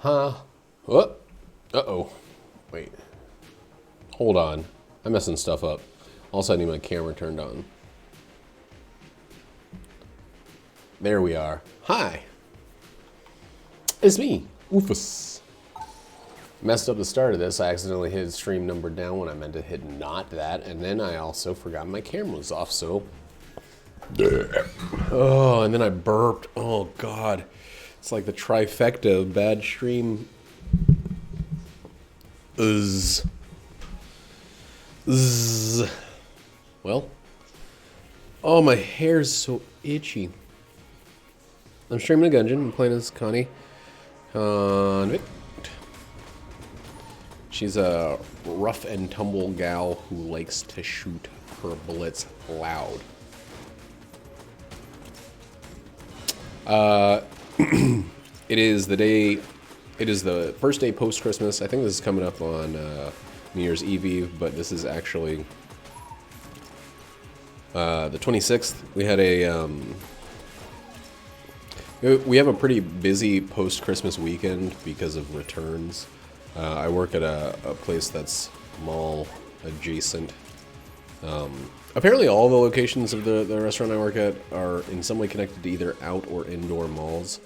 Huh? What? Uh-oh. Wait. Hold on. I'm messing stuff up. Also, I need my camera turned on. There we are. Hi. It's me, Oofus. Messed up the start of this. I accidentally hit stream number down when I meant to hit not that. And then I also forgot my camera was off, so... Oh, and then I burped. Oh, God. It's like the trifecta of bad stream. Well. Oh, my hair's so itchy. I'm streaming a Gungeon. I'm playing as Connie. Convict. She's a rough and tumble gal who likes to shoot her bullets loud. It is the first day post-Christmas. I think this is coming up on New Year's Eve, but this is actually the 26th. We had we have a pretty busy post-Christmas weekend because of returns. I work at a place that's mall adjacent. Apparently all the locations of the restaurant I work at are in some way connected to either out or indoor malls.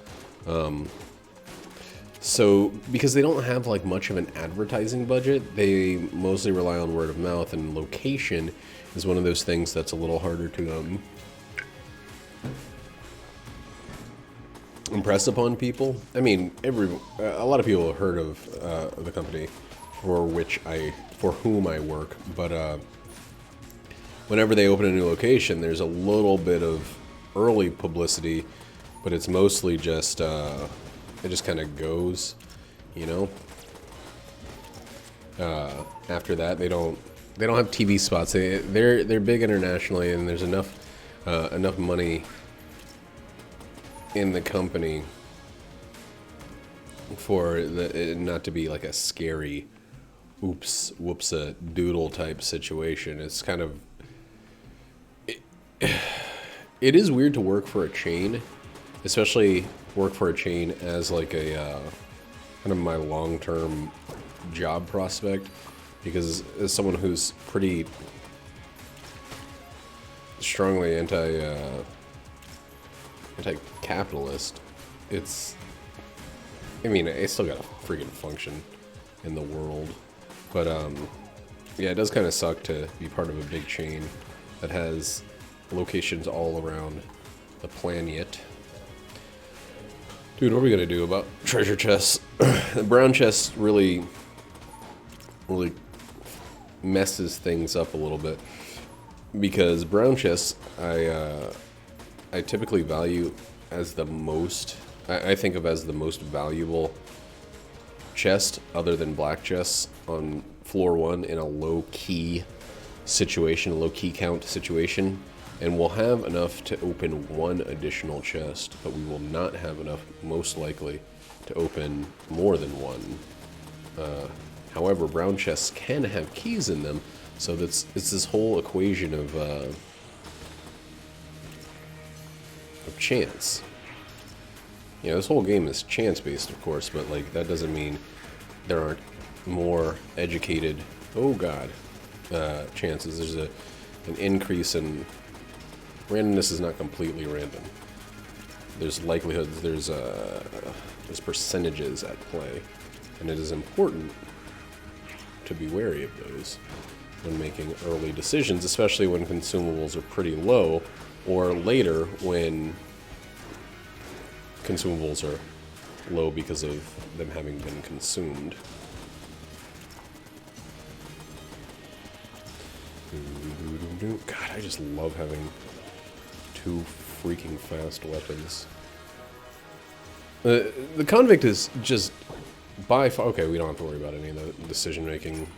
So because they don't have like much of an advertising budget, they mostly rely on word of mouth, and location is one of those things that's a little harder to impress upon people. I mean, a lot of people have heard of the company for whom I work, but whenever they open a new location, there's a little bit of early publicity, but it's mostly just it just kind of goes, you know. After that, they don't have TV spots. They're big internationally, and there's enough money in the company for it not to be like a scary oops whoops a doodle type situation. It's kind of it is weird to work for a chain, especially work for a chain as like a kind of my long-term job prospect, because as someone who's pretty strongly anti-capitalist, I mean, I still gotta freaking function in the world, but yeah, it does kind of suck to be part of a big chain that has locations all around the planet. Dude, what are we gonna do about treasure chests? The brown chest really messes things up a little bit, because brown chests I typically value as the most, I think of as the most valuable chest other than black chests on floor 1 in a low key situation, a low key count situation. And we'll have enough to open one additional chest, but we will not have enough, most likely, to open more than one. However, brown chests can have keys in them, so it's this whole equation of chance. You know, this whole game is chance-based, of course, but like that doesn't mean there aren't more educated, oh god, chances. There's an increase in randomness. Is not completely random. There's likelihoods, there's percentages at play, and it is important to be wary of those when making early decisions, especially when consumables are pretty low, or later when consumables are low because of them having been consumed. God, I just love having two freaking fast weapons. The convict is just by far, okay, we don't have to worry about any of the decision making.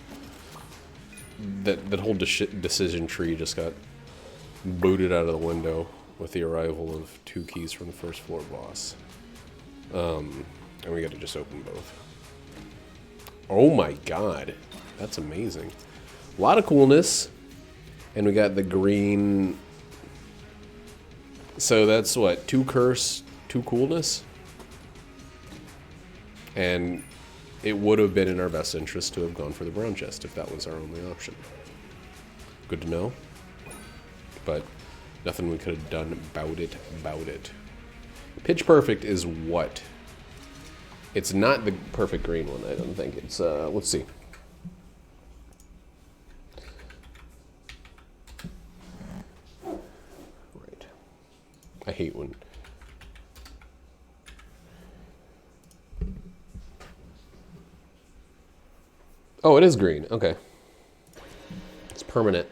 That whole decision tree just got booted out of the window with the arrival of 2 keys from the first floor boss. And we got to just open both. Oh my god, that's amazing. A lot of coolness. And we got the green. So that's what, 2 curse, 2 coolness? And it would have been in our best interest to have gone for the brown chest if that was our only option. Good to know. But nothing we could have done about it. Pitch Perfect is what? It's not the perfect green one, I don't think. It's, let's see. Right. I hate when... Oh, it is green. Okay. It's permanent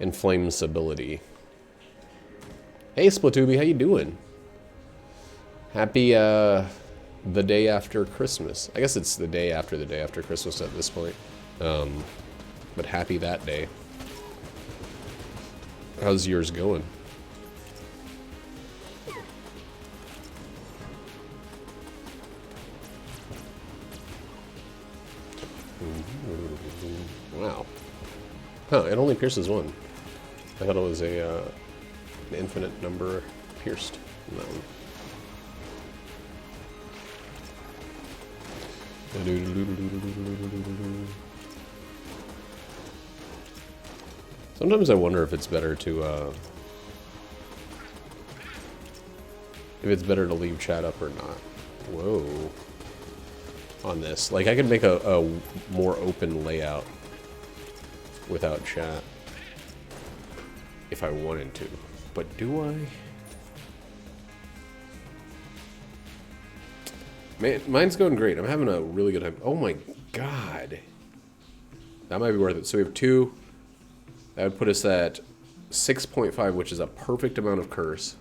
inflammability. Hey, Splatoobie, how you doing? Happy, the day after Christmas. I guess it's the day after Christmas at this point. But happy that day. How's yours going? Wow. Huh, it only pierces one. I thought it was a, an infinite number pierced in that one. Sometimes I wonder if it's better to, leave chat up or not. Whoa. On this. Like, I could make a more open layout without chat if I wanted to. But do I? Man, mine's going great. I'm having a really good time. Oh my god. That might be worth it. So we have 2. That would put us at 6.5, which is a perfect amount of curse.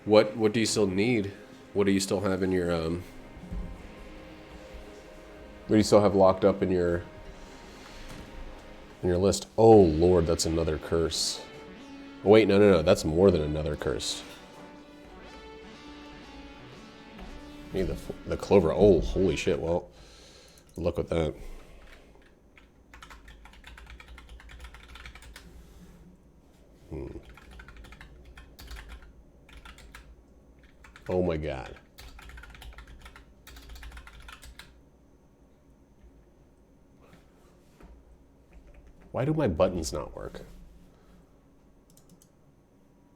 What do you still need? What do you still have in your, what do you still have locked up in your list? Oh lord, that's another curse. Oh, wait, no, that's more than another curse. Need the clover. Oh, holy shit. Well, good luck with that. Oh my god. Why do my buttons not work?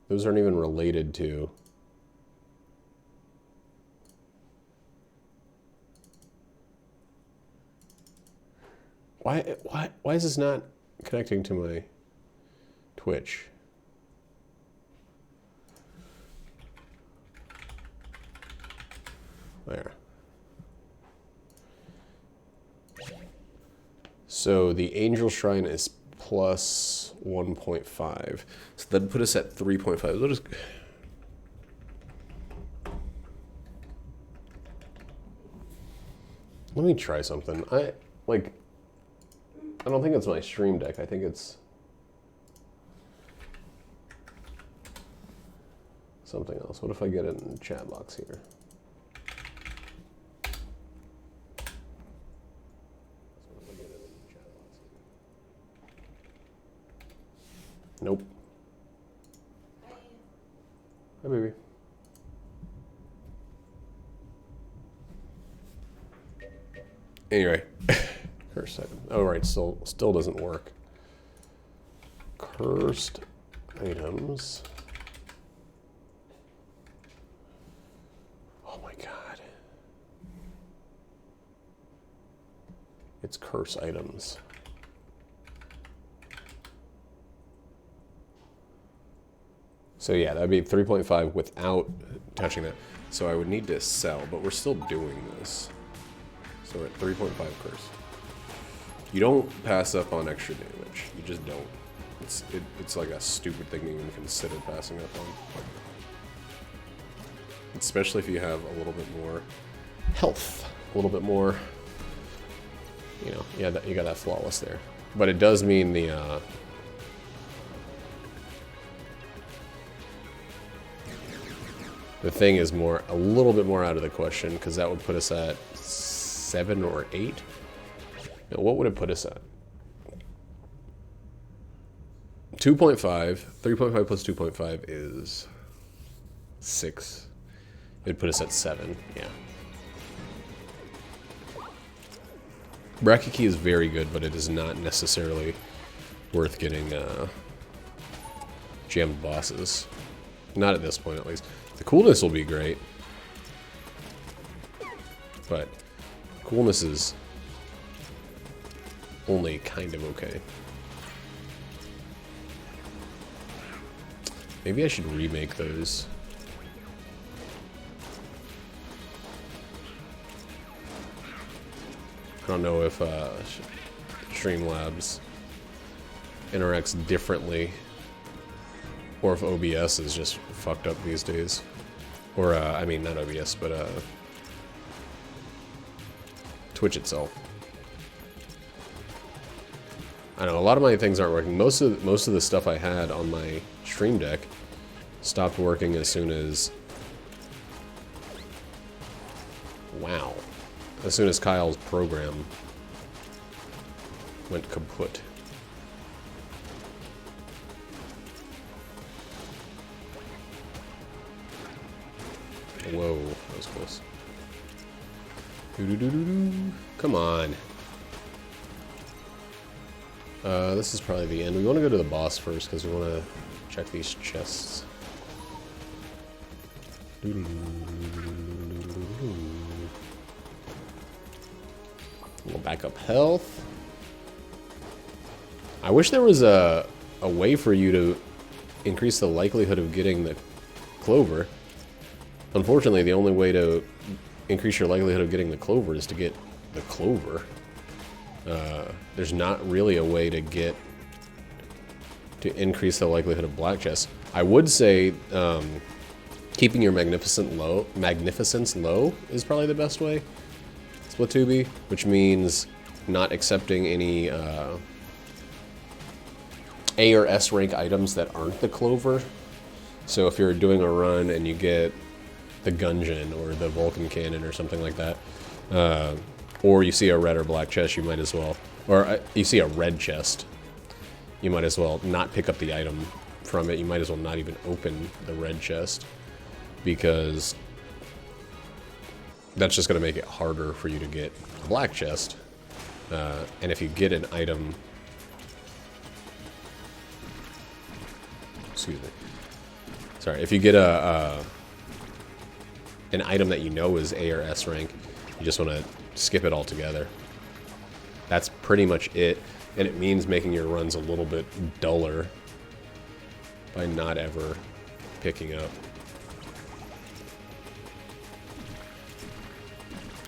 Those aren't even related to... Why is this not connecting to my Twitch? There. So the Angel Shrine is plus 1.5. So that'd put us at 3.5. We'll just... Let me try something. I don't think it's my stream deck. I think it's something else. What if I get it in the chat box here? Nope. Hi, baby. Anyway, cursed item. Oh, right, still doesn't work. Cursed items. Oh my god. It's curse items. So yeah, that'd be 3.5 without touching that. So I would need to sell, but we're still doing this. So we're at 3.5 curse. You don't pass up on extra damage. You just don't. It's like a stupid thing to even consider passing up on. Especially if you have a little bit more health. A little bit more, you know, yeah, you got that flawless there. But it does mean the, the thing is a little bit more out of the question, because that would put us at 7 or 8. Now, what would it put us at? 2.5. 3.5 plus 2.5 is 6. It'd put us at 7, yeah. Bracket key is very good, but it is not necessarily worth getting jammed bosses. Not at this point, at least. The coolness will be great, but coolness is only kind of okay. Maybe I should remake those. I don't know if Streamlabs interacts differently, or if OBS is just fucked up these days. Or, I mean, not OBS, but Twitch itself. I know a lot of my things aren't working. Most of the stuff I had on my Stream Deck stopped working as soon as, wow, as soon as Kyle's program went kaput. Whoa, that was close. Doo-doo-doo-doo-doo. Come on. This is probably the end. We want to go to the boss first because we want to check these chests. We'll back up health. I wish there was a way for you to increase the likelihood of getting the clover. Unfortunately, the only way to increase your likelihood of getting the clover is to get the clover. There's not really a way to increase the likelihood of black chests. I would say keeping your magnificence low is probably the best way. Splatubi, which means not accepting any A or S rank items that aren't the clover. So if you're doing a run and you get the Gungeon or the Vulcan Cannon or something like that, or you see a red or black chest, you might as well, or you see a red chest, you might as well not pick up the item from it. You might as well not even open the red chest, because that's just going to make it harder for you to get a black chest. And if you get an item, excuse me, sorry, if you get an item that you know is A or S rank, you just want to skip it altogether. That's pretty much it, and it means making your runs a little bit duller by not ever picking up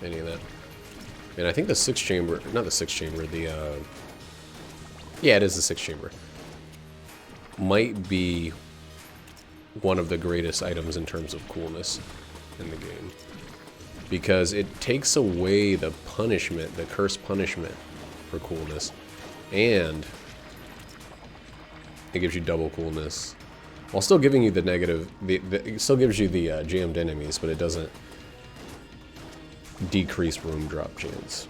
any of that. And I think the 6 chamber, not the 6 chamber, the yeah, it is the 6 chamber, might be one of the greatest items in terms of coolness in the game, because it takes away the punishment, the curse punishment for coolness, and it gives you double coolness while still giving you the negative. It still gives you the jammed enemies, but it doesn't decrease room drop chance,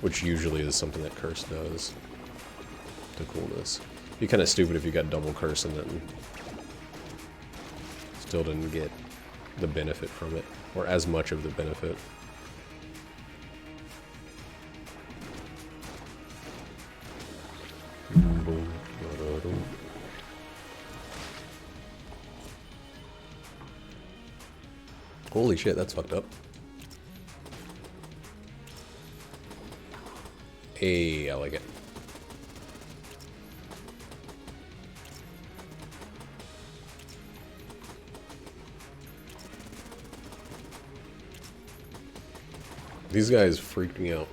which usually is something that curse does to coolness. It'd be kind of stupid if you got double curse and then still didn't get the benefit from it, or as much of the benefit. Holy shit, that's fucked up. Hey, I like it. These guys freaked me out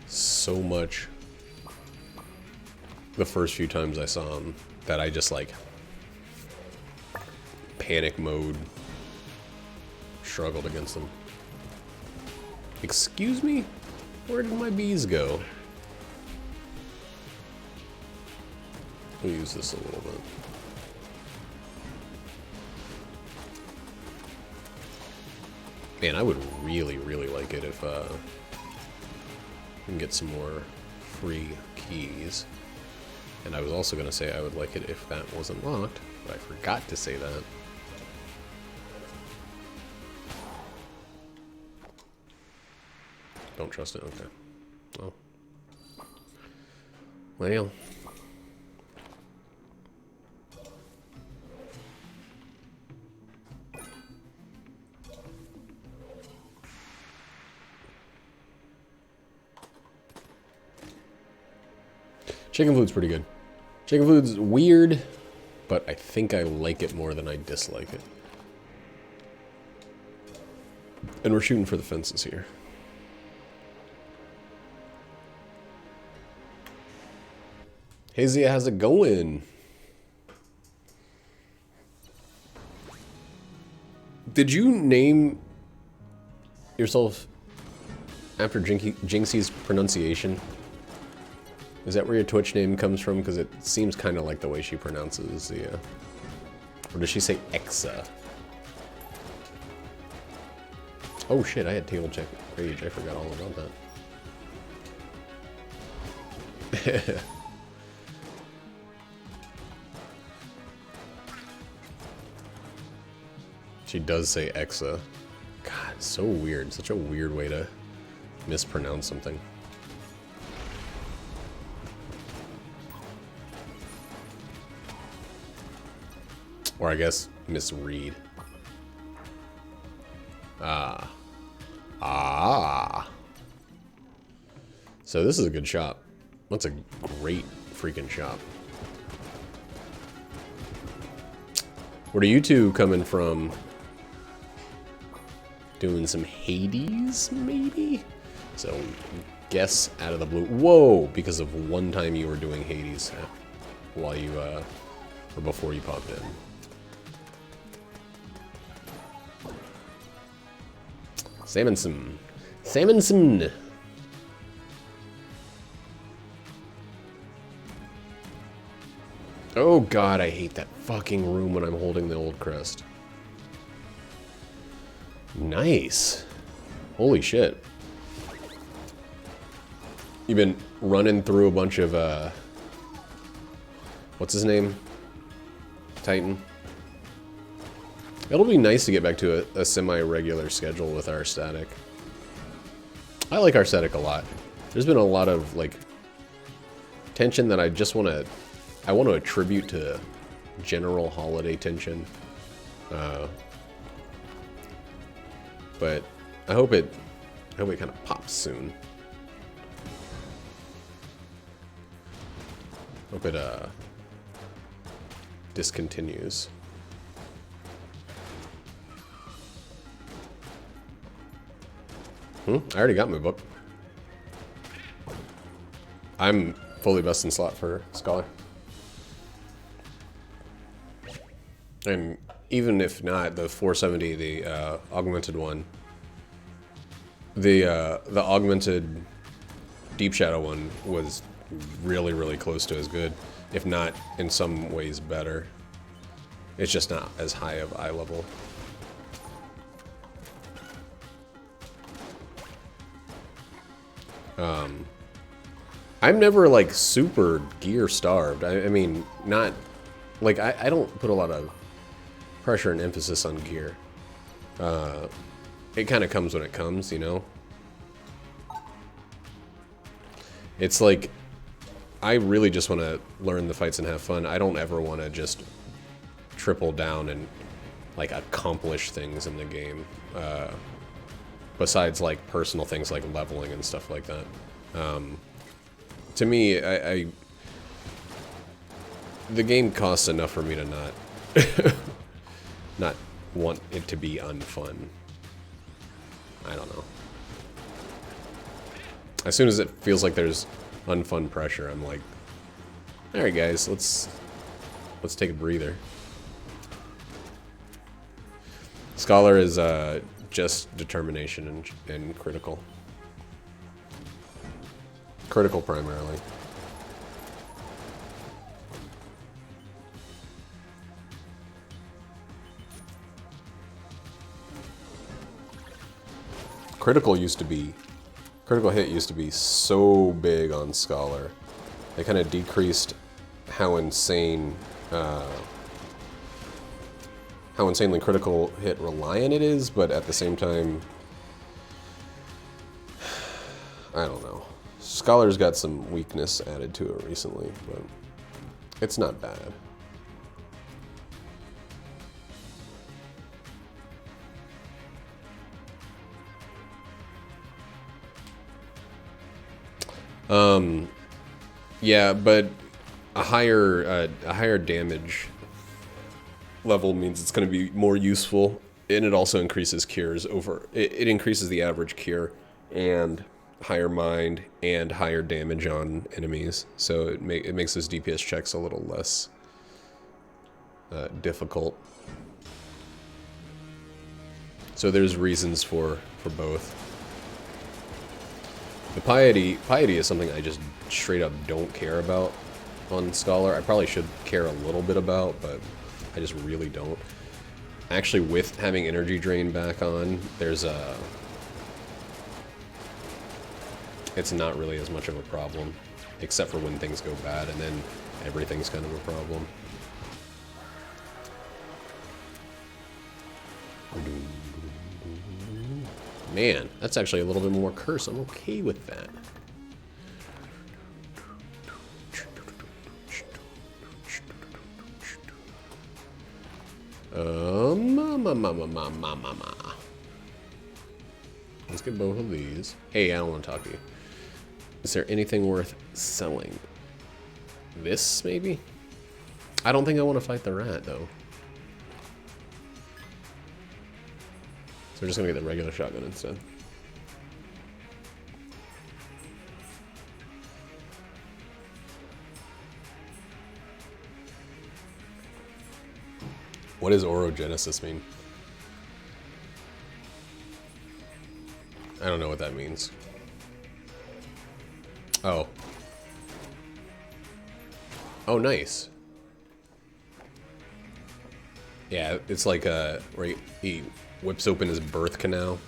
so much the first few times I saw them that I just like panic mode struggled against them. Excuse me? Where did my bees go? We'll use this a little bit. Man, I would really, really like it if we can get some more free keys. And I was also going to say I would like it if that wasn't locked, but I forgot to say that. Don't trust it? Okay. Well, Well. Chicken food's pretty good. Chicken food's weird, but I think I like it more than I dislike it. And we're shooting for the fences here. Hey Zia, how's it going? Did you name yourself after Jinxie's pronunciation? Is that where your Twitch name comes from? Because it seems kind of like the way she pronounces Zia. Or does she say Exa? Oh shit, I had table check rage. I forgot all about that. She does say Exa. God, so weird. Such a weird way to mispronounce something. Or I guess misread. Ah. So this is a good shop. That's a great freaking shop. Where are you two coming from? Doing some Hades, maybe? So, guess out of the blue. Whoa! Because of one time you were doing Hades while you, or before you popped in. Salmonson. Salmonson! Oh god, I hate that fucking room when I'm holding the old crest. Nice. Holy shit. You've been running through a bunch of, what's his name? Titan. It'll be nice to get back to a semi-regular schedule with our static. I like our static a lot. There's been a lot of, like, tension that I just want to... I want to attribute to general holiday tension. But I hope it kind of pops soon. Hope it discontinues. I already got my book. I'm fully best in slot for Scholar. And even if not, the 470, the augmented one, the augmented Deep Shadow one was really, really close to as good, if not in some ways better. It's just not as high of eye level. I'm never like super gear starved. I mean, not like I don't put a lot of pressure and emphasis on gear. It kind of comes when it comes, you know? It's like, I really just want to learn the fights and have fun. I don't ever want to just triple down and, like, accomplish things in the game. Besides, like, personal things like leveling and stuff like that. To me, the game costs enough for me to not want it to be unfun. I don't know. As soon as it feels like there's unfun pressure, I'm like, all right, guys, let's take a breather. Scholar is just determination and critical. Critical primarily. Critical hit used to be so big on Scholar. They kind of decreased how insanely critical hit reliant it is, but at the same time, I don't know. Scholar's got some weakness added to it recently, but it's not bad. Yeah, but a higher damage level means it's going to be more useful, and it also increases cures over. It increases the average cure and higher mind and higher damage on enemies, so it makes those DPS checks a little less difficult. So there's reasons for both. The piety is something I just straight up don't care about on Scholar. I probably should care a little bit about, but I just really don't. Actually, with having energy drain back on, there's a... It's not really as much of a problem, except for when things go bad, and then everything's kind of a problem. Man, that's actually a little bit more curse. I'm okay with that. Let's get both of these. Hey, I don't want to talk to you. Is there anything worth selling? This, maybe? I don't think I want to fight the rat, though. So we're just gonna get the regular shotgun instead. What does orogenesis mean? I don't know what that means. Oh. Oh, nice. Yeah, it's like where he whips open his birth canal.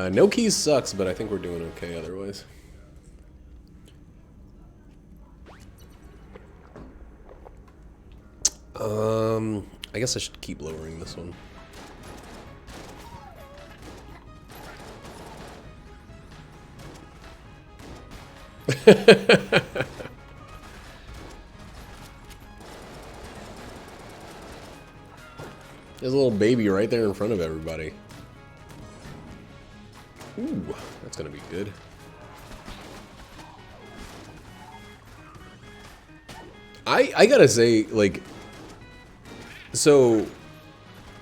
No keys sucks, but I think we're doing okay otherwise. I guess I should keep lowering this one. There's a little baby right there in front of everybody. Ooh, that's gonna be good. I gotta say, like, so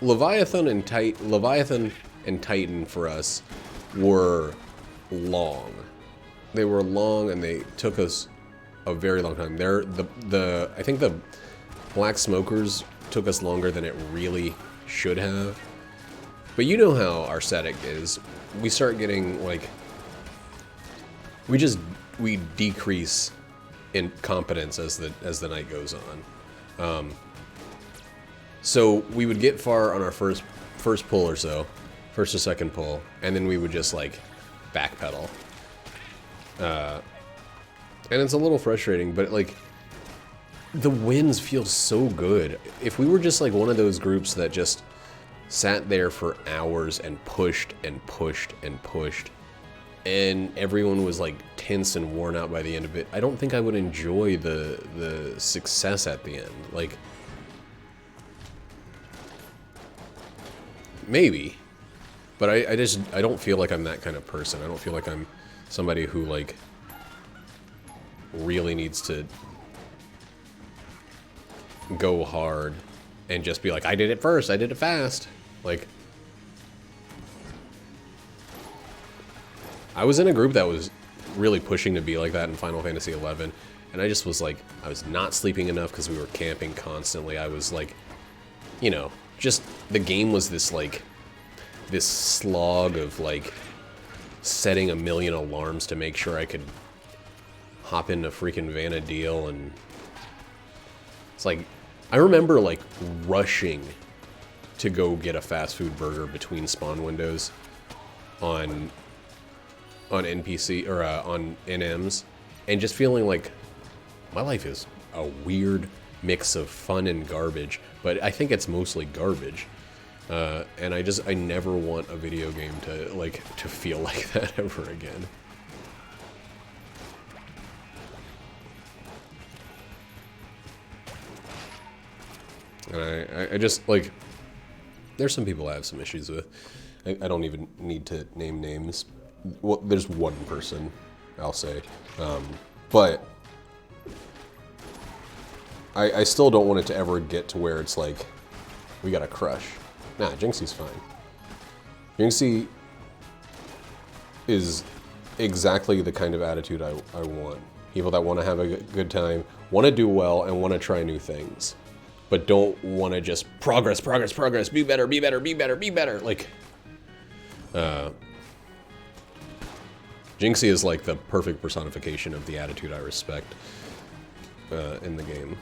Leviathan and Titan for us were long. They were long, and they took us a very long time. I think the Black Smokers took us longer than it really should have. But you know how our static is. We start getting, like, we decrease in competence as the night goes on. So we would get far on our first pull or so, first or second pull, and then we would just, like, backpedal. And it's a little frustrating, but, like, the wins feel so good. If we were just, like, one of those groups that just sat there for hours and pushed and pushed and pushed, and everyone was, like, tense and worn out by the end of it, I don't think I would enjoy the success at the end. Like, maybe, but I don't feel like I'm that kind of person. I don't feel like I'm somebody who, like, really needs to go hard and just be like, I did it first, I did it fast. Like, I was in a group that was really pushing to be like that in Final Fantasy XI, and I just was like, I was not sleeping enough because we were camping constantly. I was like, you know, just, the game was this, like, this slog of, like, setting a million alarms to make sure I could hop into freaking Vanadil, and it's like, I remember, like, rushing to go get a fast food burger between spawn windows on NPC, or on NMs, and just feeling like my life is a weird mix of fun and garbage, but I think it's mostly garbage. And I never want a video game to feel like that ever again. And I just, like, there's some people I have some issues with. I don't even need to name names. Well, there's one person, I'll say. But I still don't want it to ever get to where it's like, we got a crush. Nah, Jinxie's fine. Jinxie is exactly the kind of attitude I want. People that want to have a good time, want to do well, and want to try new things. But don't want to just progress, progress, progress, be better, be better, be better, be better. Like, Jinxie is like the perfect personification of the attitude I respect in the game.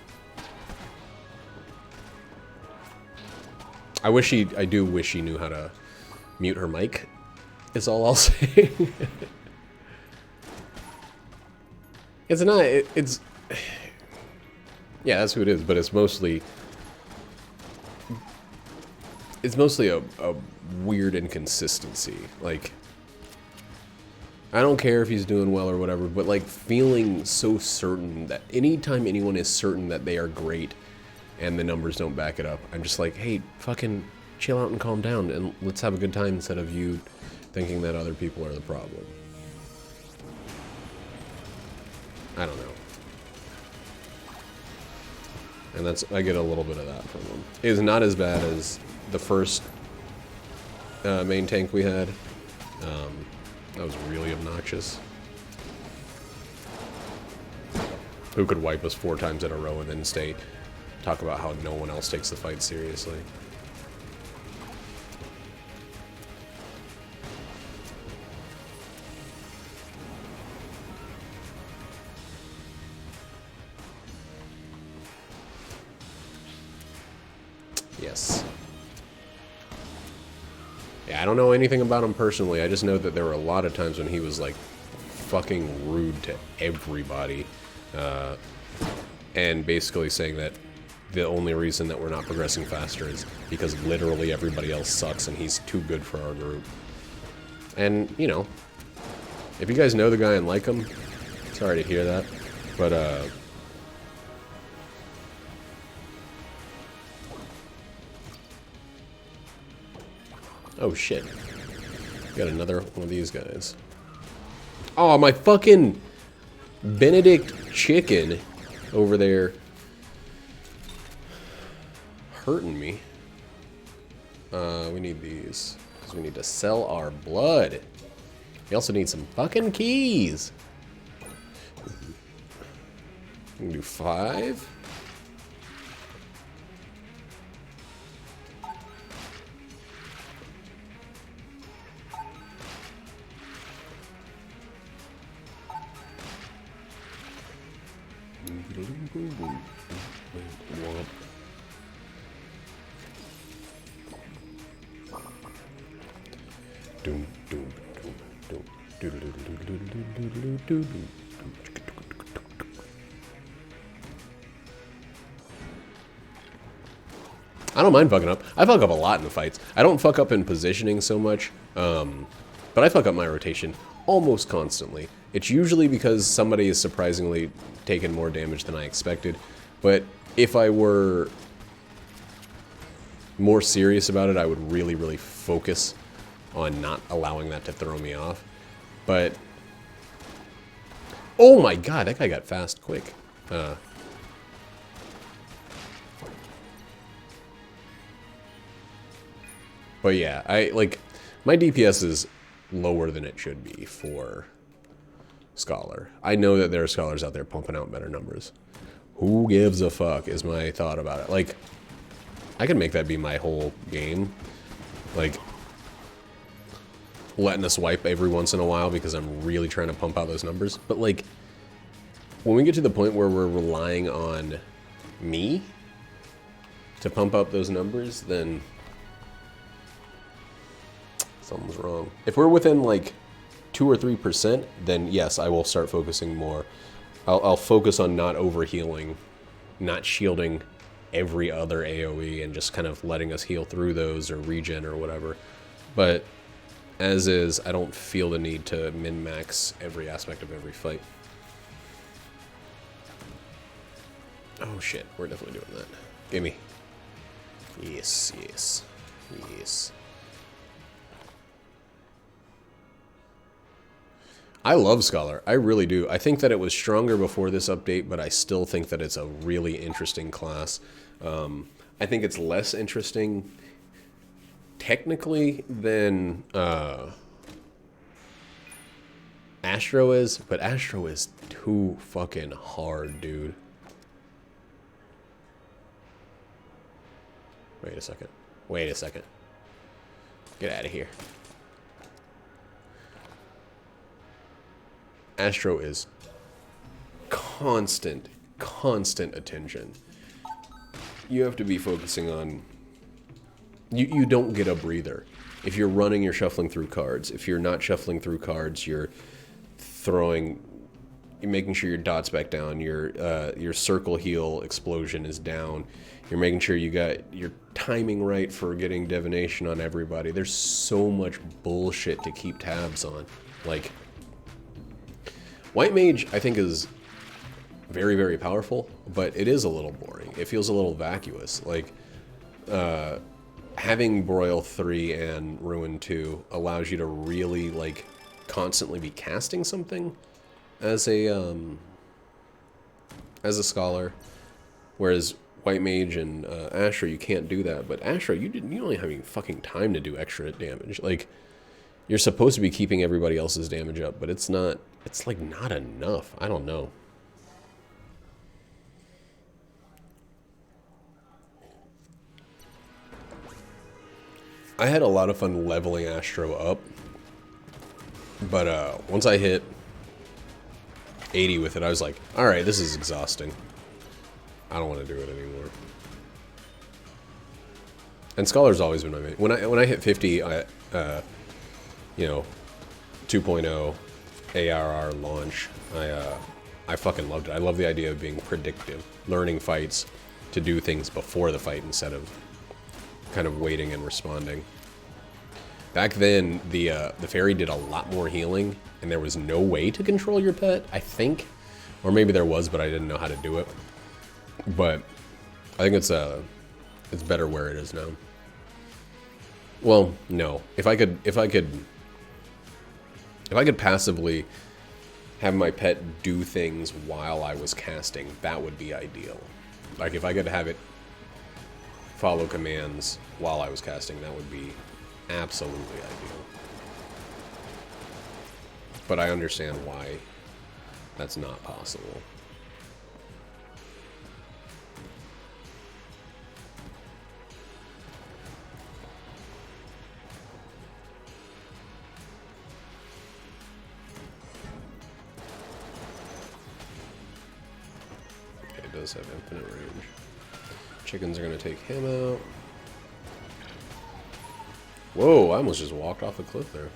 I do wish she knew how to mute her mic, is all I'll say. It's not, it's, yeah, that's who it is, but it's mostly a weird inconsistency. Like, I don't care if he's doing well or whatever, but like feeling so certain that anytime anyone is certain that they are great and the numbers don't back it up, I'm just like, hey, fucking chill out and calm down and let's have a good time instead of you thinking that other people are the problem. I don't know. And I get a little bit of that from him. It is not as bad as the first main tank we had. That was really obnoxious. Who could wipe us 4 times in a row and then talk about how no one else takes the fight seriously. Yes. Yeah, I don't know anything about him personally. I just know that there were a lot of times when he was like fucking rude to everybody. And basically saying that the only reason that we're not progressing faster is because literally everybody else sucks and he's too good for our group. And, you know, if you guys know the guy and like him, sorry to hear that, but, oh shit. Got another one of these guys. Oh, my fucking Benedict chicken over there hurting me. We need these because we need to sell our blood. We also need some fucking keys. We can do 5. I don't mind fucking up. I fuck up a lot in the fights. I don't fuck up in positioning so much, but I fuck up my rotation almost constantly. It's usually because somebody is surprisingly taking more damage than I expected, but if I were more serious about it, I would really, really focus on not allowing that to throw me off. But, oh my god, that guy got fast quick. But yeah, my DPS is lower than it should be for Scholar. I know that there are Scholars out there pumping out better numbers. Who gives a fuck is my thought about it. Like, I could make that be my whole game. Like, letting us wipe every once in a while because I'm really trying to pump out those numbers. But like, when we get to the point where we're relying on me to pump up those numbers, then something's wrong. If we're within like 2 or 3%, then yes, I will start focusing more. I'll focus on not overhealing, not shielding every other AoE, and just kind of letting us heal through those or regen or whatever. But as is, I don't feel the need to min-max every aspect of every fight. Oh shit, we're definitely doing that. Gimme. Yes, yes, yes. I love Scholar. I really do. I think that it was stronger before this update, but I still think that it's a really interesting class. I think it's less interesting technically than Astro is, but Astro is too fucking hard, dude. Wait a second. Wait a second. Get out of here. Astro is constant attention. You have to be focusing on... You don't get a breather. If you're running, you're shuffling through cards. If you're not shuffling through cards, you're throwing... You're making sure your dot's back down. Your circle heal explosion is down. You're making sure you got your timing right for getting divination on everybody. There's so much bullshit to keep tabs on. Like... White Mage, I think, is very, very powerful, but it is a little boring. It feels a little vacuous. Like, having Broil 3 and Ruin 2 allows you to really, like, constantly be casting something as a Scholar, whereas White Mage and Astra, you can't do that. But Astra, you don't even have any fucking time to do extra damage. Like, you're supposed to be keeping everybody else's damage up, but it's not... It's, like, not enough. I don't know. I had a lot of fun leveling Astro up. But, once I hit 80 with it, I was like, alright, this is exhausting. I don't want to do it anymore. And Scholar's always been my main. When I hit 50, you know, 2.0... ARR launch, I fucking loved it. I love the idea of being predictive, learning fights to do things before the fight instead of kind of waiting and responding. Back then, the fairy did a lot more healing, and there was no way to control your pet, I think. Or maybe there was, but I didn't know how to do it. But I think it's better where it is now. Well, no. If I could passively have my pet do things while I was casting, that would be ideal. Like, if I could have it follow commands while I was casting, that would be absolutely ideal. But I understand why that's not possible. Does have infinite range. Chickens are gonna take him out. Whoa, I almost just walked off a cliff there.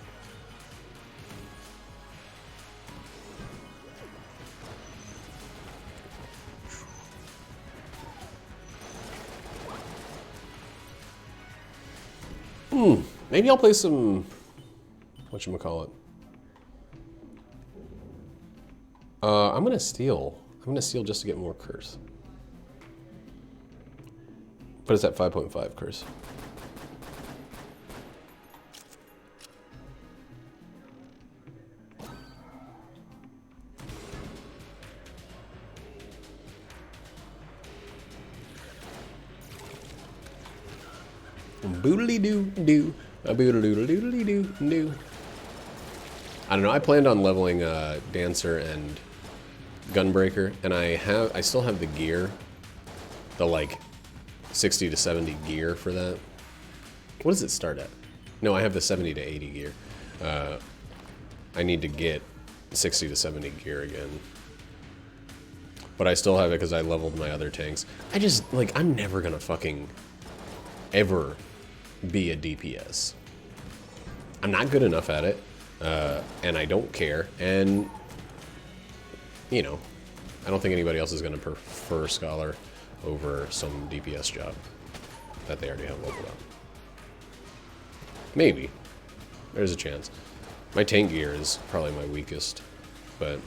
Maybe I'll play some... whatchamacallit? I'm gonna steal. I'm gonna steal just to get more curse. But it's at 5.5 curse. Boodly doo doo. A boodle doodle doodly doo doo. I don't know. I planned on leveling Dancer and Gunbreaker, and I still have the gear, the like 60 to 70 gear for that. What does it start at? No, I have the 70 to 80 gear. I need to get 60 to 70 gear again. But I still have it because I leveled my other tanks. I just, like, I'm never gonna fucking ever be a DPS. I'm not good enough at it. and I don't care. And, you know, I don't think anybody else is going to prefer Scholar over some DPS job that they already have leveled up. Maybe. There's a chance. My tank gear is probably my weakest, but...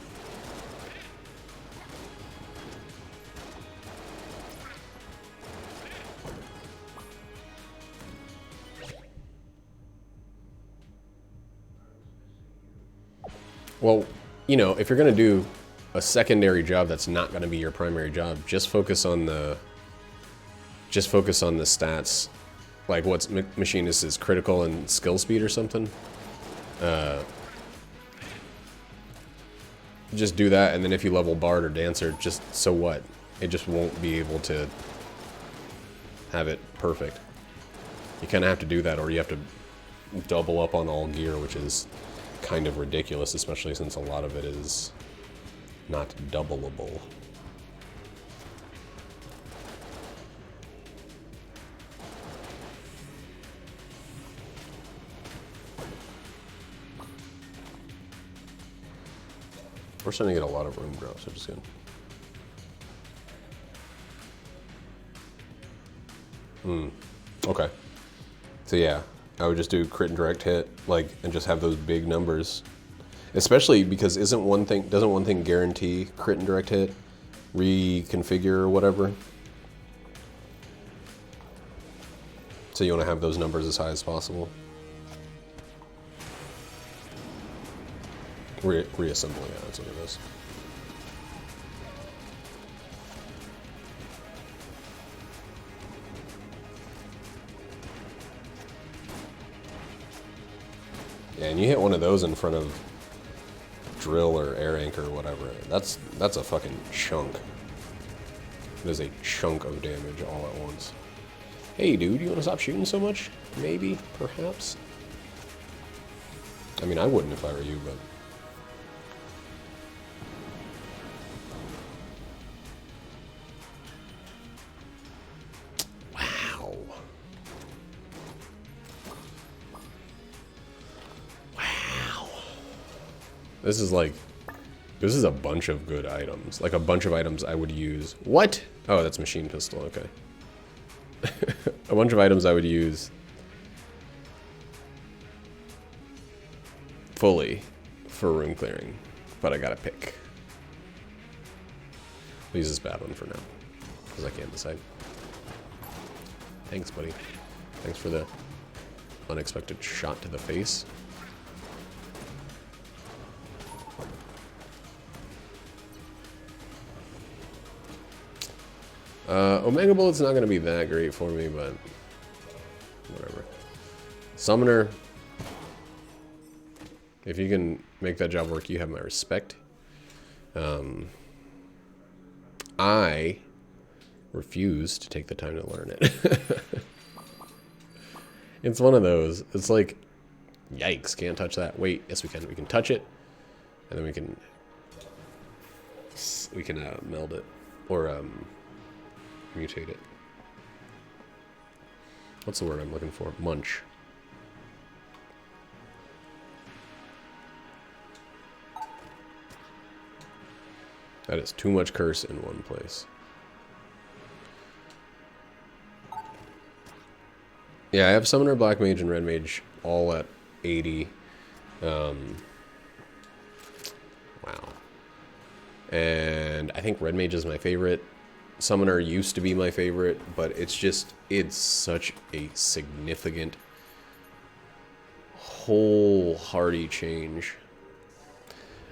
Well, you know, if you're going to do a secondary job that's not going to be your primary job, just focus on the stats, like what's Machinist is critical and skill speed or something. Just do that, and then if you level Bard or Dancer, just so what? It just won't be able to have it perfect. You kind of have to do that, or you have to double up on all gear, which is kind of ridiculous, especially since a lot of it is not doubleable. We're starting to get a lot of room drops, which is good. Okay. So yeah, I would just do crit and direct hit, like, and just have those big numbers. Especially because doesn't one thing guarantee crit and direct hit, reconfigure or whatever? So you want to have those numbers as high as possible. Reassembly, yeah, that's what it is. Yeah, and you hit one of those in front of drill or air anchor or whatever. That's a fucking chunk. It is a chunk of damage all at once. Hey, dude, you want to stop shooting so much? Maybe, perhaps. I mean, I wouldn't if I were you, but. This is a bunch of good items. Like a bunch of items I would use. What? Oh, that's machine pistol, okay. A bunch of items I would use fully for room clearing, but I gotta pick. I'll use this bad one for now, because I can't decide. Thanks, buddy. Thanks for the unexpected shot to the face. Omega Bullet's not going to be that great for me, but whatever. Summoner, if you can make that job work, you have my respect. I refuse to take the time to learn it. It's one of those. It's like, yikes, can't touch that. Wait, yes we can. We can touch it, and then we can meld it, or mutate it. What's the word I'm looking for? Munch. That is too much curse in one place. Yeah, I have Summoner, Black Mage, and Red Mage all at 80. Wow. And I think Red Mage is my favorite. Summoner used to be my favorite, but it's such a significant, wholehearted change.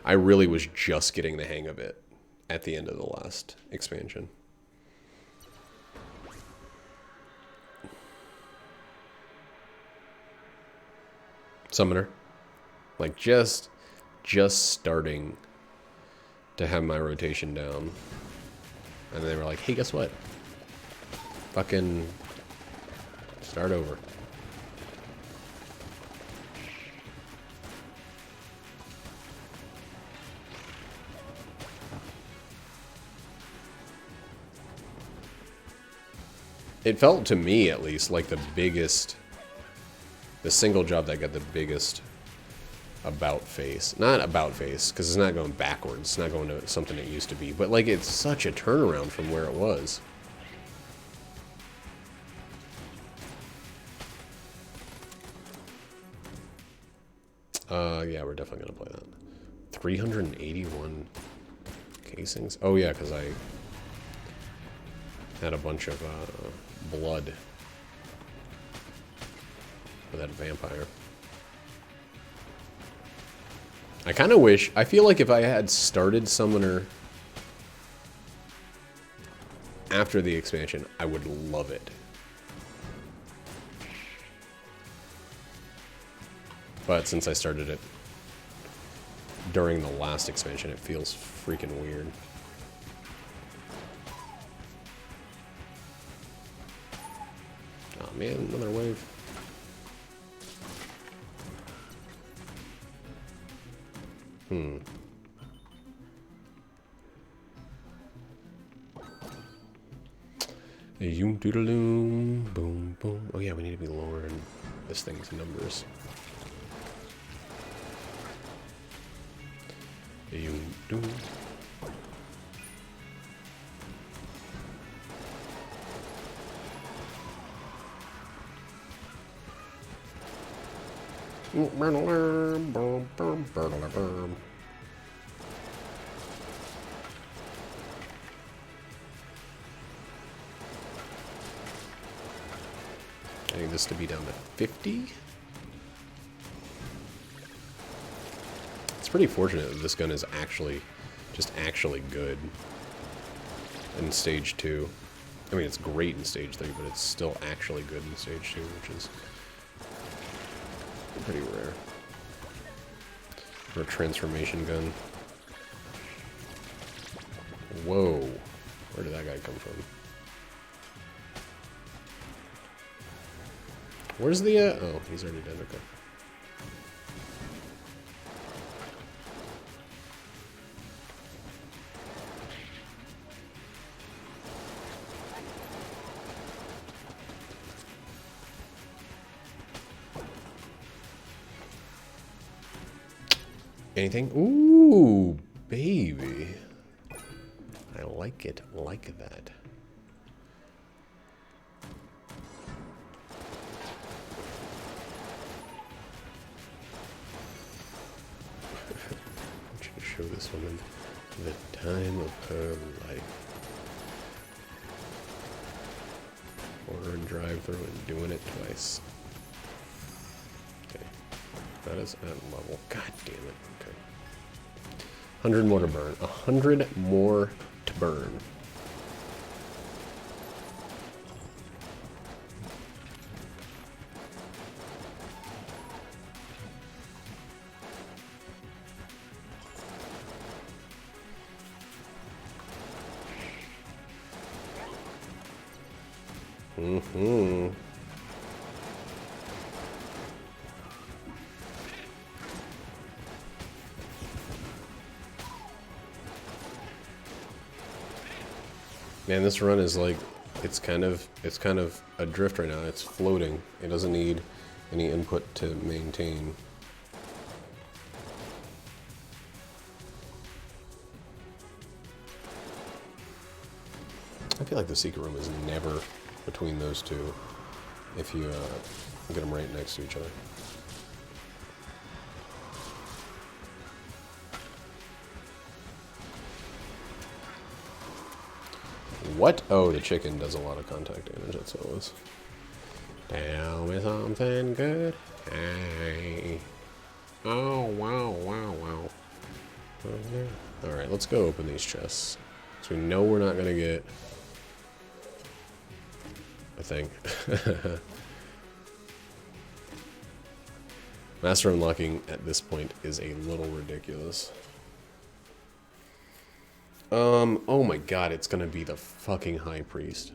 I really was just getting the hang of it at the end of the last expansion. Summoner. Like, just starting to have my rotation down. And they were like, hey, guess what? Fucking start over. It felt to me, at least, like the single job that got the biggest about face. Not about face, because it's not going backwards. It's not going to something it used to be. But, like, it's such a turnaround from where it was. Yeah, we're definitely going to play that. 381 casings. Oh, yeah, because I had a bunch of blood for that vampire. I kind of wish... I feel like if I had started Summoner after the expansion, I would love it. But since I started it during the last expansion, it feels freaking weird. Oh man, another wave. Zoom doodaloom, boom boom. Oh yeah, we need to be lowering this thing's numbers. Zoom doom. I need this to be down to 50. It's pretty fortunate that this gun is actually good in stage 2. I mean, it's great in stage 3, but it's still actually good in stage 2, which is pretty rare for a transformation gun. Whoa, where did that guy come from? Where's the, oh, he's already dead, okay. Anything? Ooh, baby. I like it like that. I want you to show this woman the time of her life. Order and drive through and doing it twice. Okay. That is at level. God damn it. Okay. 100 more to burn. 100 more to burn. Mm-hmm. Man, this run is like, it's kind of adrift right now. It's floating. It doesn't need any input to maintain. I feel like the secret room is never between those two if you get them right next to each other. What? Oh, the chicken does a lot of contact damage, that's what it was. Tell me something good. Hey. Oh, wow, wow, wow. Okay. Alright, let's go open these chests. So we know we're not going to get... I think. Master unlocking at this point is a little ridiculous. Oh my god, it's gonna be the fucking High Priest.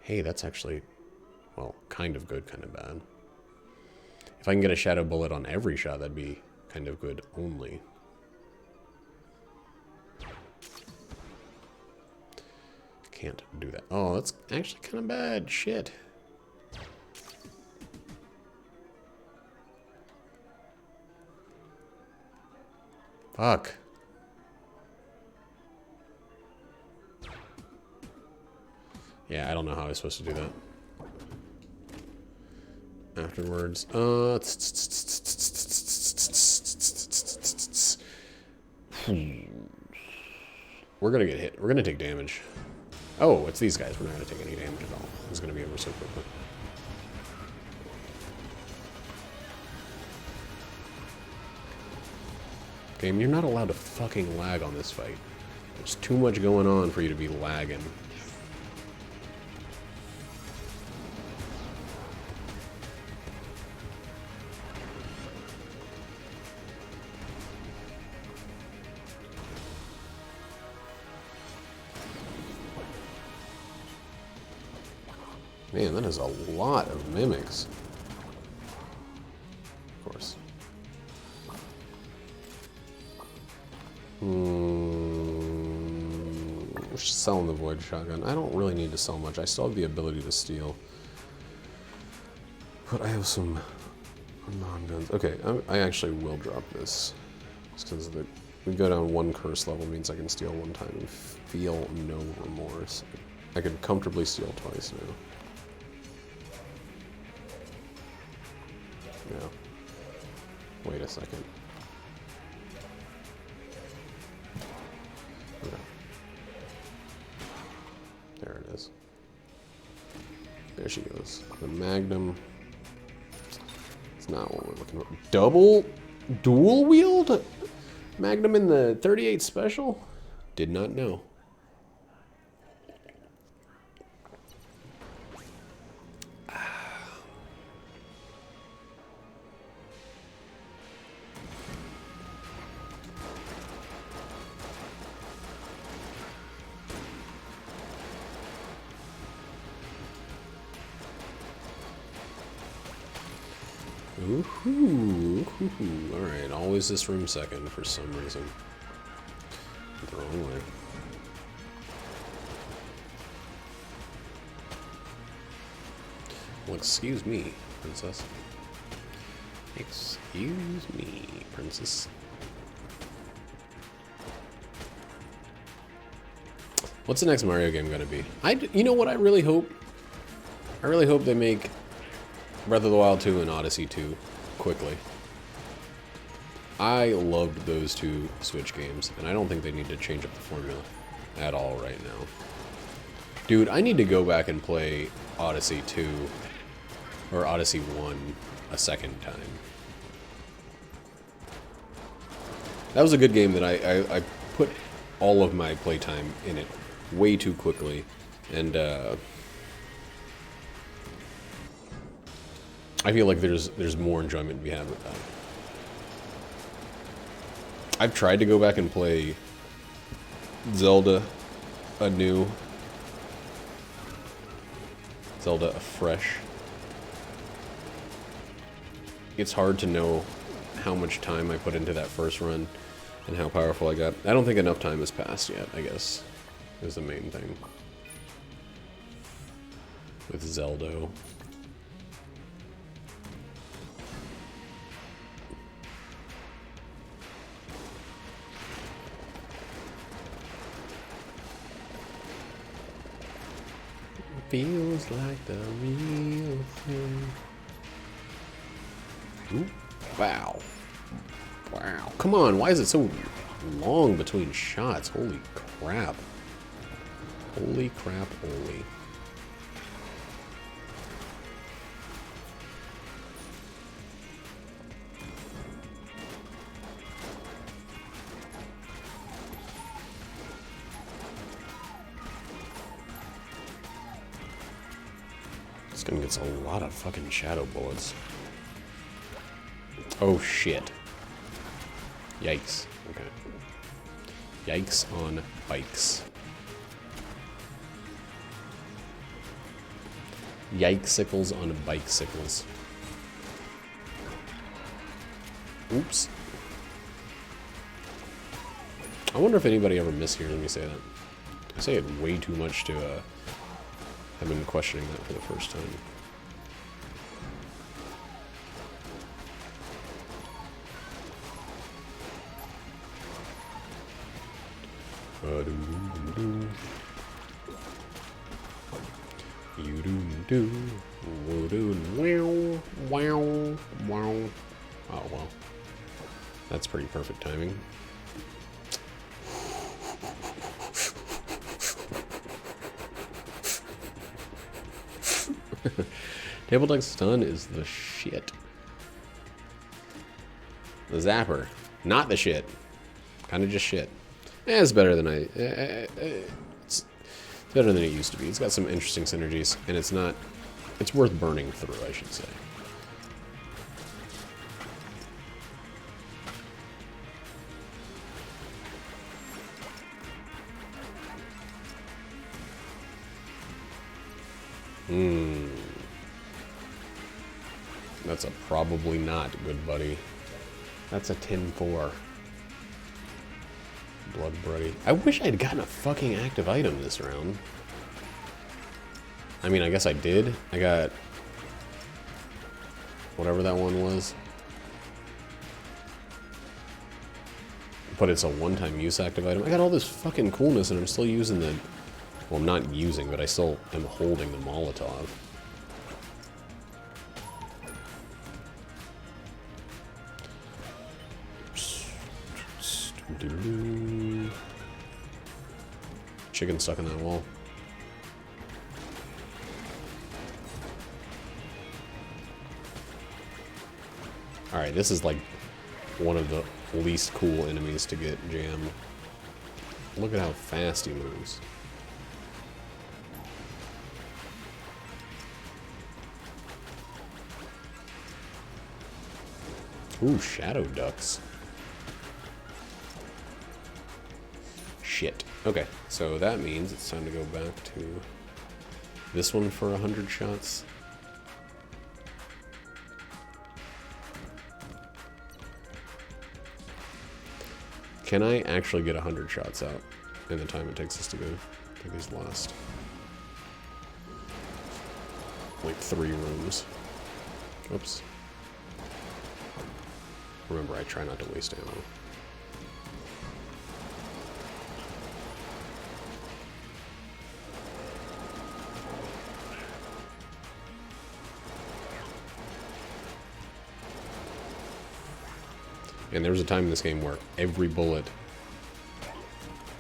Hey, that's actually, well, kind of good, kind of bad. If I can get a Shadow Bullet on every shot, that'd be kind of good only. can't do that. Oh, that's actually kind of bad. Shit. Fuck. Yeah, I don't know how I was supposed to do that. Afterwards, we're gonna get hit. We're gonna take damage. Oh, it's these guys. We're not gonna take any damage at all. It's gonna be over so quickly. Game, you're not allowed to fucking lag on this fight. There's too much going on for you to be lagging. Man, that is a lot of mimics. Of course. We're just selling the Void Shotgun. I don't really need to sell much. I still have the ability to steal. But I have some non-guns. Okay, I actually will drop this. Just because we go down one curse level means I can steal one time and feel no remorse. I could comfortably steal twice now. Yeah. Wait a second. Okay. There it is. There she goes. The Magnum. It's not what we're looking for. Dual wield? Magnum in the 38 special? Did not know. Ooh, alright, always this room second for some reason. The wrong way. Well, excuse me, princess. Excuse me, princess. What's the next Mario game gonna be? You know what I really hope? I really hope they make Breath of the Wild 2 and Odyssey 2 quickly. I loved those two Switch games, and I don't think they need to change up the formula at all right now. Dude, I need to go back and play Odyssey 2 or Odyssey 1 a second time. That was a good game that I put all of my playtime in it way too quickly, and I feel like there's more enjoyment to be had with that. I've tried to go back and play Zelda anew. Zelda afresh. It's hard to know how much time I put into that first run and how powerful I got. I don't think enough time has passed yet, I guess, is the main thing. With Zelda. Feels like the real thing. Ooh, wow. Wow. Come on, why is it so long between shots? Holy crap. Holy crap, holy. This gun gets a lot of fucking shadow bullets. Oh shit. Yikes. Okay. Yikes on bikes. Yikesicles on bicycles. Oops. I wonder if anybody ever mishears me say that. I say it way too much to have been questioning that for the first time. Oh well, that's pretty perfect timing. Table deck stun is the shit. The zapper, not the shit. Kind of just shit. It's better than it's better than it used to be. It's got some interesting synergies, and it's not. It's worth burning through, I should say. That's a probably not, good buddy. That's a 10-4. Blood Bloody. I wish I'd gotten a fucking active item this round. I mean, I guess I did. I got whatever that one was. But it's a one-time use active item. I got all this fucking coolness and I'm still using the... Well, I'm not using, but I still am holding the Molotov. Chicken stuck in that wall. Alright, this is like one of the least cool enemies to get jammed. Look at how fast he moves. Ooh, shadow ducks. Shit. Okay, so that means it's time to go back to this one for 100 shots. Can I actually get 100 shots out in the time it takes us to go through these last, like, 3 rooms? Oops. Remember, I try not to waste ammo. And there was a time in this game where every bullet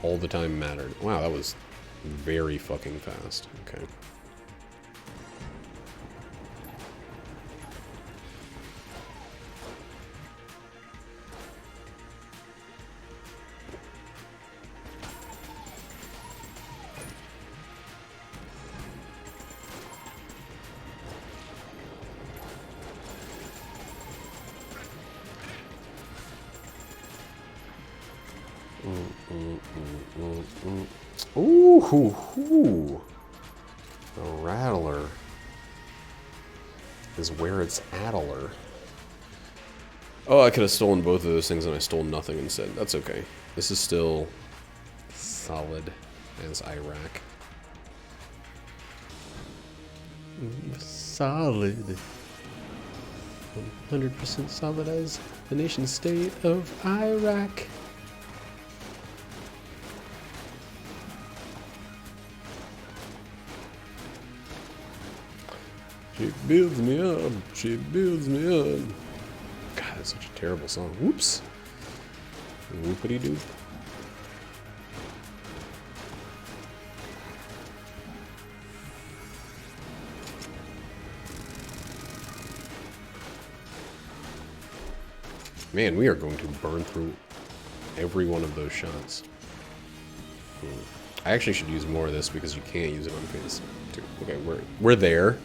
all the time mattered. Wow, that was very fucking fast. Okay. Ooh, the Rattler is where it's Adler. Oh, I could have stolen both of those things and I stole nothing instead. That's okay. This is still solid as Iraq. Solid. 100% solid as the nation state of Iraq. She builds me up, she builds me up. God, that's such a terrible song. Whoops. Whoopity doo. Man, we are going to burn through every one of those shots. I actually should use more of this because you can't use it on phase 2. Okay, we're there.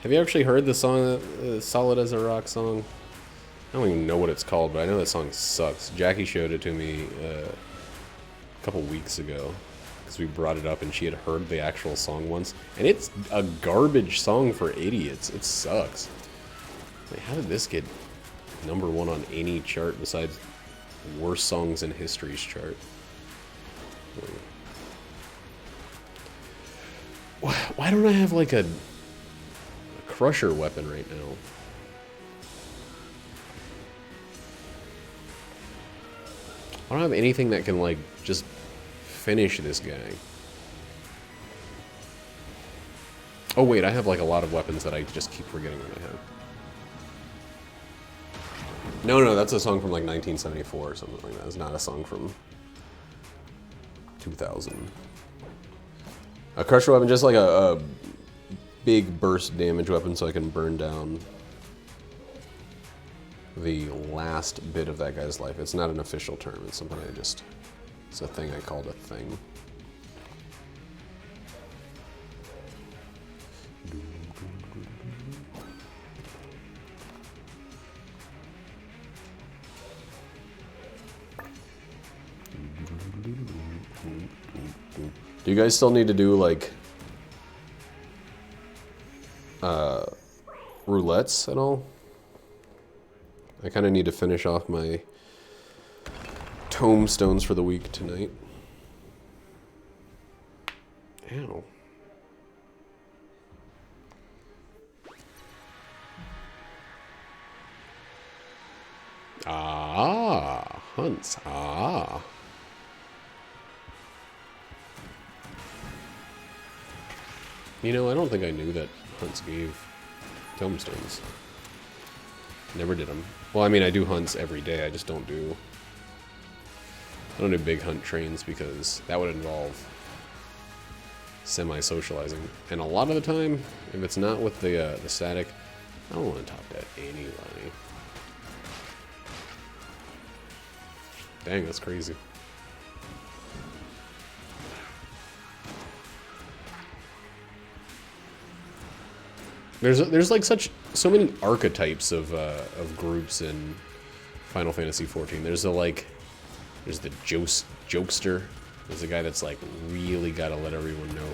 Have you actually heard the song, Solid as a Rock song? I don't even know what it's called, but I know that song sucks. Jackie showed it to me a couple weeks ago, because we brought it up and she had heard the actual song once. And it's a garbage song for idiots. It sucks. Like, how did this get #1 on any chart besides worst songs in history's chart. Why don't I have like a crusher weapon right now? I don't have anything that can like just finish this guy. Oh wait, I have like a lot of weapons that I just keep forgetting that I have. No, that's a song from like 1974 or something like that. It's not a song from 2000. A crusher weapon, just like a big burst damage weapon so I can burn down the last bit of that guy's life. It's not an official term. It's something it's a thing I called a thing. Do you guys still need to do like roulettes at all? I kind of need to finish off my tombstones for the week tonight. Ow. Ah, hunts. Ah. You know, I don't think I knew that hunts gave tombstones. Never did them. Well, I mean, I do hunts every day. I just don't do big hunt trains because that would involve semi-socializing. And a lot of the time, if it's not with the static, I don't want to talk to anybody. Dang, that's crazy. There's like so many archetypes of groups in Final Fantasy XIV. There's the jokester. There's a guy that's like really gotta let everyone know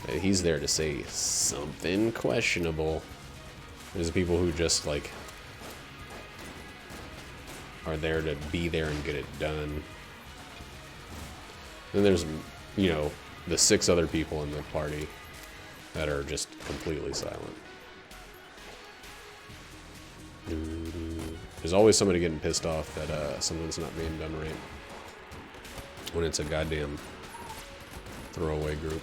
that he's there to say something questionable. There's the people who just like are there to be there and get it done. Then there's, you know, the 6 other people in the party that are just completely silent. There's always somebody getting pissed off that something's not being done right. When it's a goddamn throwaway group.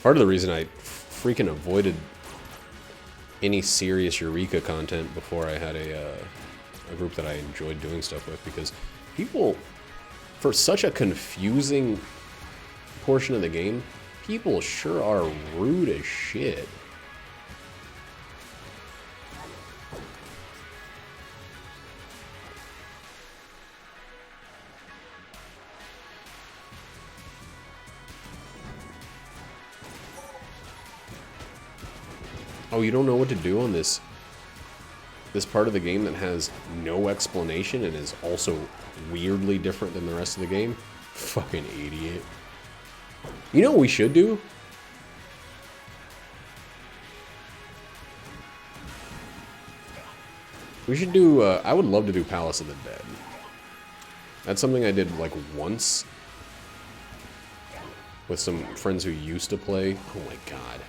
Part of the reason I freaking avoided any serious Eureka content before I had a group that I enjoyed doing stuff with, because people, for such a confusing portion of the game, people sure are rude as shit. Oh, you don't know what to do on this part of the game that has no explanation and is also weirdly different than the rest of the game? Fucking idiot. You know what we should do? We should do, I would love to do Palace of the Dead. That's something I did like once with some friends who used to play. Oh my god.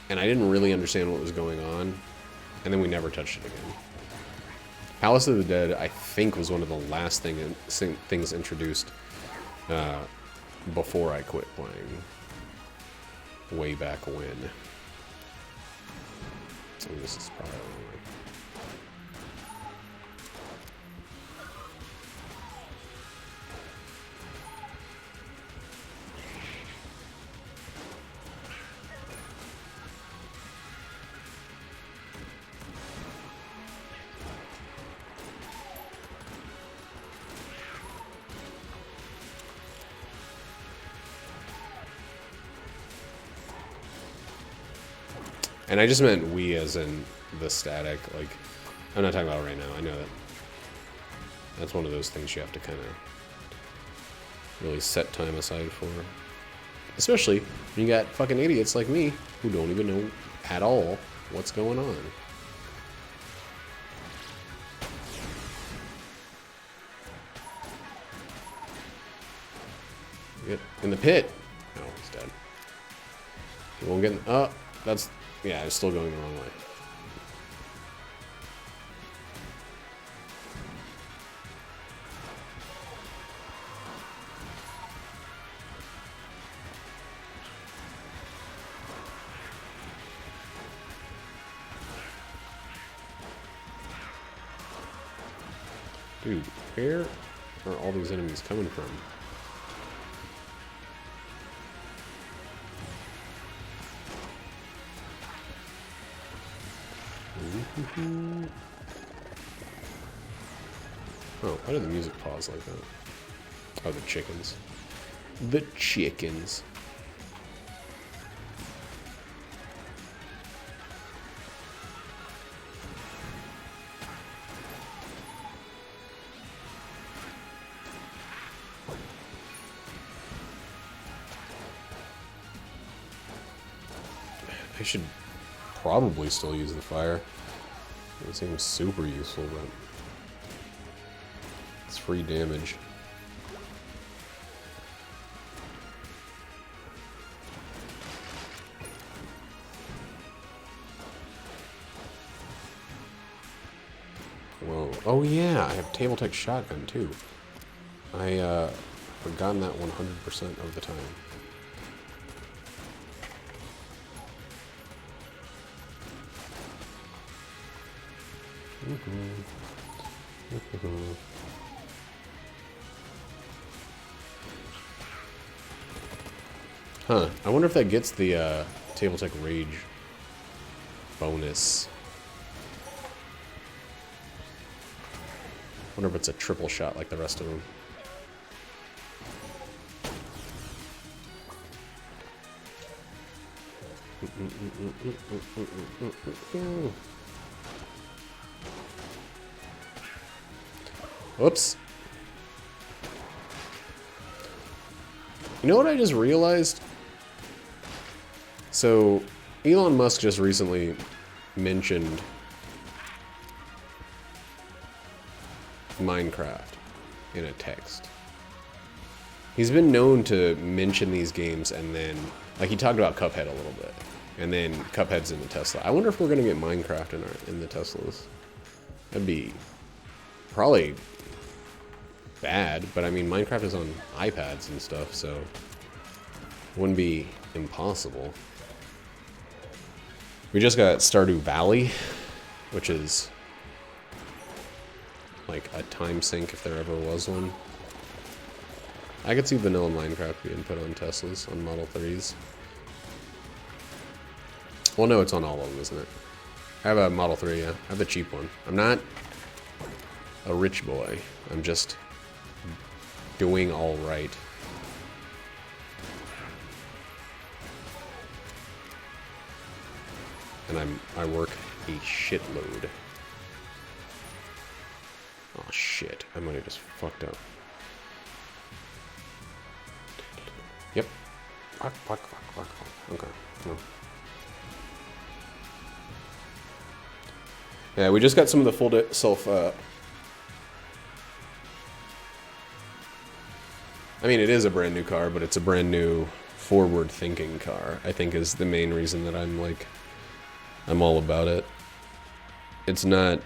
And I didn't really understand what was going on, and then we never touched it again. Palace of the Dead, I think, was one of the last things introduced before I quit playing. Way back when. So this is probably... And I just meant we as in the static, like, I'm not talking about it right now, I know that. That's one of those things you have to kind of really set time aside for. Especially when you got fucking idiots like me who don't even know at all what's going on. Get in the pit. No, he's dead. He won't get in. Oh, that's... Yeah, it's still going the wrong way. Dude, where are all these enemies coming from? Oh, why did the music pause like that? Oh, the chickens. The chickens. I should probably still use the fire. It seems super useful, but it's free damage. Whoa. Oh yeah, I have table tech shotgun too. I forgotten that 100% of the time. Huh. I wonder if that gets the table tech rage bonus. Wonder if it's a triple shot like the rest of them. Whoops. You know what I just realized? So, Elon Musk just recently mentioned Minecraft in a text. He's been known to mention these games and then, like, he talked about Cuphead a little bit, and then Cuphead's in the Tesla. I wonder if we're gonna get Minecraft in the Teslas. That'd be probably bad, but I mean, Minecraft is on iPads and stuff, so it wouldn't be impossible. We just got Stardew Valley, which is like a time sink if there ever was one. I could see vanilla Minecraft being put on Teslas, on Model 3s. Well, no, it's on all of them, isn't it? I have a Model 3, yeah. I have the cheap one. I'm not a rich boy. I'm just doing all right. And I work a shitload. Oh shit, I might have just fucked up. Yep. Fuck. Okay. No. Yeah, we just got some of the full self. I mean, it is a brand new car, but it's a brand new forward-thinking car. I think is the main reason that I'm all about it. It's not.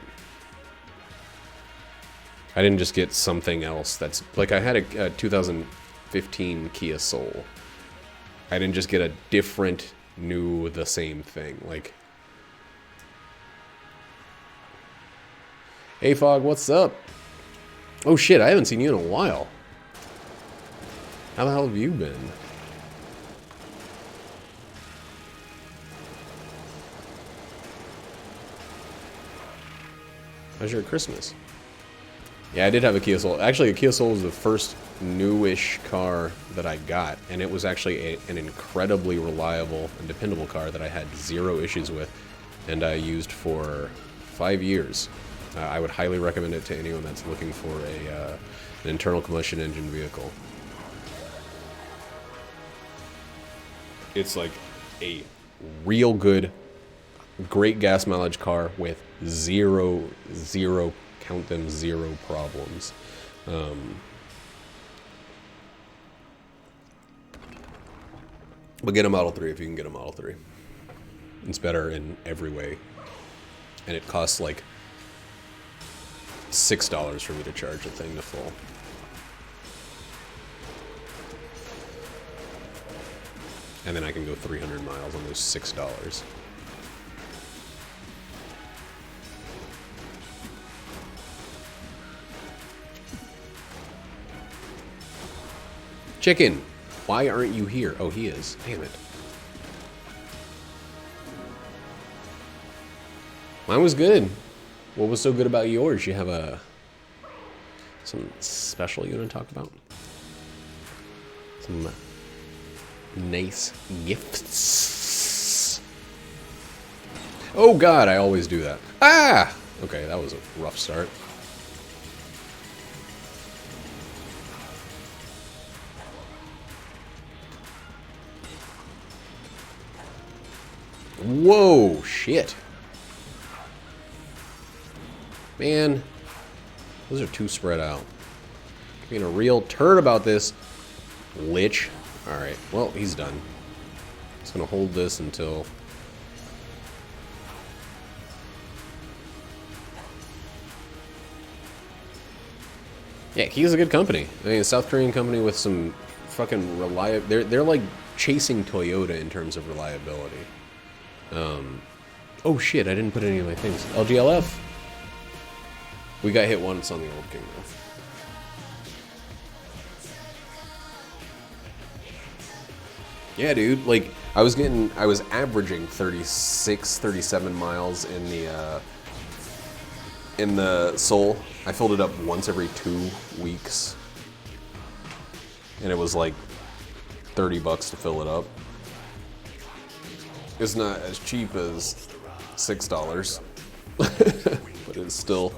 I didn't just get something else that's like I had a 2015 Kia Soul. I didn't just get a different, new, the same thing. Like, hey Fog, what's up? Oh shit, I haven't seen you in a while. How the hell have you been? How's your Christmas? Yeah, I did have a Kia Soul. Actually, a Kia Soul was the first newish car that I got, and it was actually an incredibly reliable and dependable car that I had zero issues with, and I used for 5 years. I would highly recommend it to anyone that's looking for an internal combustion engine vehicle. It's like a real good, great gas mileage car with zero, count them, zero problems. But get a Model 3 if you can get a Model 3. It's better in every way. And it costs like $6 for me to charge the thing to full. And then I can go 300 miles on those $6. Chicken, why aren't you here? Oh, he is. Damn it. Mine was good. What was so good about yours? You have some special you want to talk about? Some nice gifts. Oh God, I always do that. Ah! Okay, that was a rough start. Whoa, shit. Man, those are too spread out. Being a real turd about this, lich. Alright, well, he's done. Just gonna hold this until... Yeah, he's a good company. I mean, a South Korean company with some fucking reliable... They're like chasing Toyota in terms of reliability. Oh shit, I didn't put any of my things. LGLF. We got hit once on the Old King, though. Yeah, dude, like, I was averaging 36, 37 miles in the Soul. I filled it up once every 2 weeks. And it was like $30 to fill it up. It's not as cheap as $6, but it's still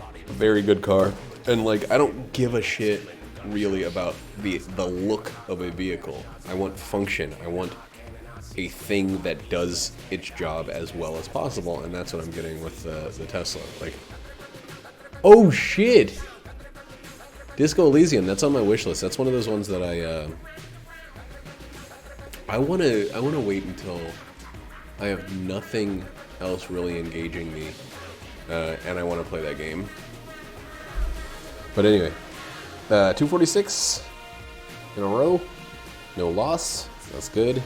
a very good car. And like, I don't give a shit really about the look of a vehicle. I want function. I want a thing that does its job as well as possible, and that's what I'm getting with the Tesla. Like, oh shit! Disco Elysium. That's on my wish list. That's one of those ones that I wanna wait until I have nothing else really engaging me, and I want to play that game. But anyway, 246 in a row, no loss. That's good.